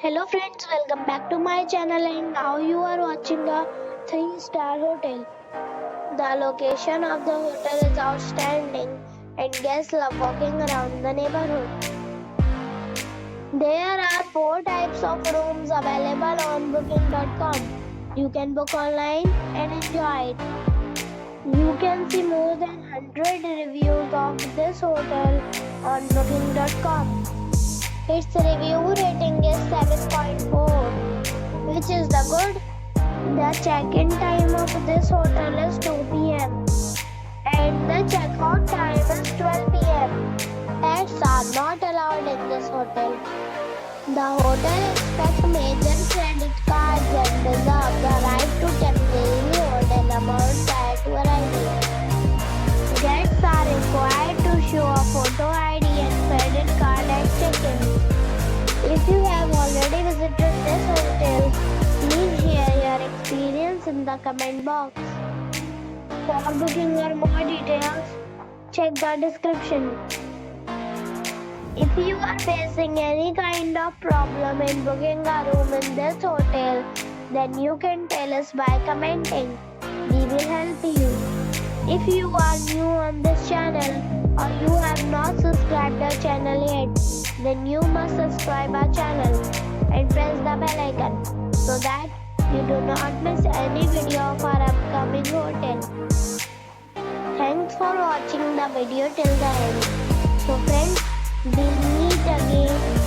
Hello friends, welcome back to my channel and now you are watching a 3-star hotel. The location of the hotel is outstanding and guests love walking around the neighborhood. There are 4 types of rooms available on booking.com. You can book online and enjoy it. You can see more than 100 reviews of this hotel on booking.com. Its review rating is 7.4, which is the good. The check-in time of this hotel is 2 p.m. and the check-out time is 12 p.m. Pets are not allowed in this hotel. The hotel accepts major credit cards and reserves the right to temporarily hold an amount prior to arrival. Guests are required to show a photo ID and credit card at check-in. If you have already visited this hotel, please share your experience in the comment box. For booking or more details, check the description. If you are facing any kind of problem in booking a room in this hotel, then you can tell us by commenting. We will help you. If you are new on this channel or you have not subscribed our channel yet, then you must subscribe our channel and press the bell icon so that you do not miss any video of our upcoming hotel. Thanks for watching the video till the end. So friends, we'll meet again